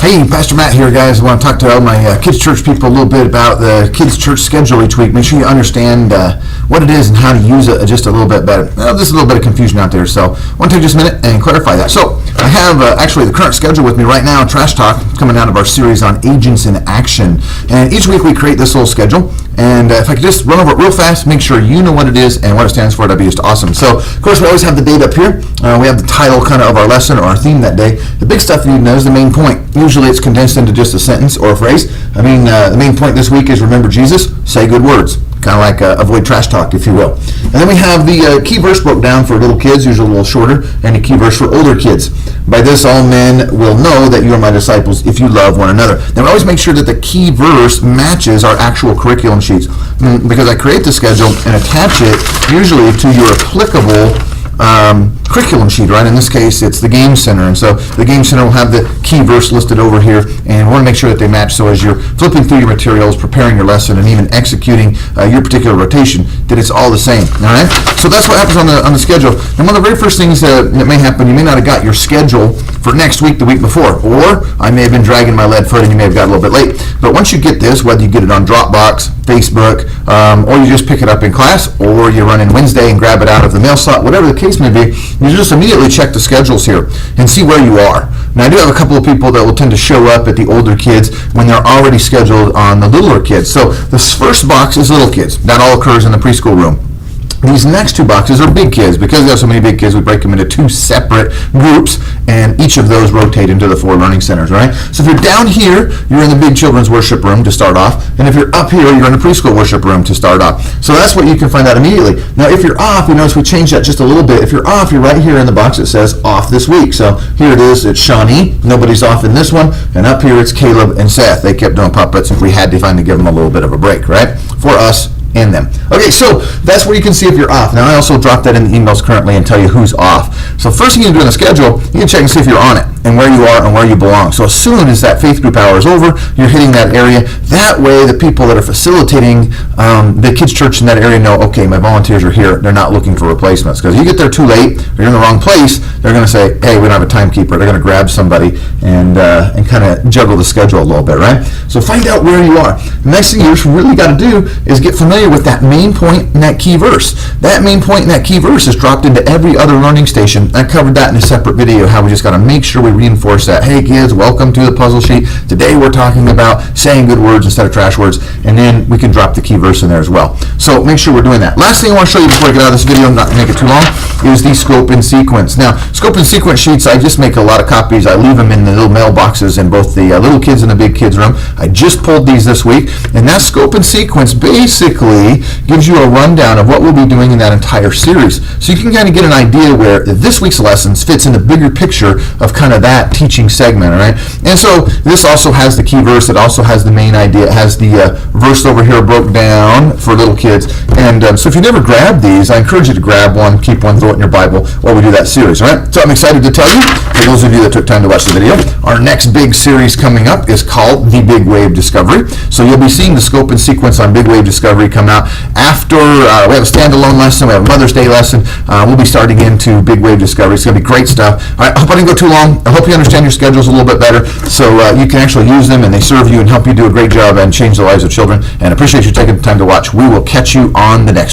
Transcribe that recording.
Hey, Pastor Matt here, guys. I want to talk to all my kids' church people a little bit about the kids' church schedule each week. Make sure you understand what it is and how to use it just a little bit better. There's a little bit of confusion out there, so I want to take just a minute and clarify that. So I have actually the current schedule with me right now, Trash Talk, coming out of our series on Agents in Action. And each week we create this little schedule. And if I could just run over it real fast, make sure you know what it is and what it stands for, that'd be just awesome. So, of course, we always have the date up here. We have the title kind of our lesson or our theme that day. The big stuff you need to know is the main point. Usually it's condensed into just a sentence or a phrase. The main point this week is remember Jesus, say good words. Kind of like avoid trash talk, if you will. And then we have the key verse broke down for little kids, usually a little shorter, and a key verse for older kids. By this all men will know that you are my disciples if you love one another. Now we always make sure that the key verse matches our actual curriculum sheets, because I create the schedule and attach it usually to your applicable curriculum sheet, right? In this case, it's the Game Center, and so the Game Center will have the key verse listed over here, and we want to make sure that they match, so as you're flipping through your materials, preparing your lesson, and even executing your particular rotation, that it's all the same, all right? So that's what happens on the schedule. And one of the very first things that may happen, you may not have got your schedule for next week the week before, or I may have been dragging my lead foot and you may have got a little bit late. But once you get this, whether you get it on Dropbox, Facebook, or you just pick it up in class, or you run in Wednesday and grab it out of the mail slot, whatever the case may be, you just immediately check the schedules here and see where you are. Now, I do have a couple of people that will tend to show up at the older kids when they're already scheduled on the littler kids. So this first box is little kids. That all occurs in the preschool room. These next two boxes are big kids. Because we have so many big kids, we break them into two separate groups, and each of those rotate into the 4 learning centers, right? So if you're down here, you're in the big children's worship room to start off, and if you're up here, you're in the preschool worship room to start off. So that's what you can find out immediately. Now, if you're off, you notice we changed that just a little bit. If you're off, you're right here in the box that says off this week. So here it is, it's Shawnee. Nobody's off in this one. And up here, it's Caleb and Seth. They kept doing puppets, and we had to finally give them a little bit of a break, right? For us and them. Okay, so that's where you can see if you're off. Now, I also dropped that in the emails currently and tell you who's off. So first thing you can do in the schedule, you can check and see if you're on it and where you are and where you belong. So as soon as that faith group hour is over, you're hitting that area. That way, the people that are facilitating the kids' church in that area know, okay, my volunteers are here. They're not looking for replacements. Because you get there too late, or you're in the wrong place, they're going to say, hey, we don't have a timekeeper. They're going to grab somebody and kind of juggle the schedule a little bit, right? So find out where you are. The next thing you really got to do is get familiar with that main point in that key verse. That main point in that key verse is dropped into every other learning station. I covered that in a separate video, how we just got to make sure we reinforce that. Hey kids, welcome to the puzzle sheet. Today we're talking about saying good words instead of trash words, and then we can drop the key verse in there as well. So make sure we're doing that. Last thing I want to show you before I get out of this video, not to make it too long, is the scope and sequence. Now, scope and sequence sheets, I just make a lot of copies. I leave them in the little mailboxes in both the little kids and the big kids room. I just pulled these this week, and that scope and sequence basically gives you a rundown of what we'll be doing in that entire series. So you can kind of get an idea where this week's lessons fits in the bigger picture of kind of that teaching segment, all right? And so this also has the key verse. It also has the main idea. It has the verse over here broke down for little kids. And so if you never grabbed these, I encourage you to grab one, keep one, throw it in your Bible while we do that series, all right? So I'm excited to tell you, for those of you that took time to watch the video, our next big series coming up is called The Big Wave Discovery. So you'll be seeing the scope and sequence on Big Wave Discovery come out after we have a standalone lesson, we have a Mother's Day lesson. We'll be starting into Big Wave Discovery. It's going to be great stuff. All right, I hope I didn't go too long. I hope you understand your schedules a little bit better so you can actually use them and they serve you and help you do a great job and change the lives of children. And appreciate you taking the time to watch. We will catch you on the next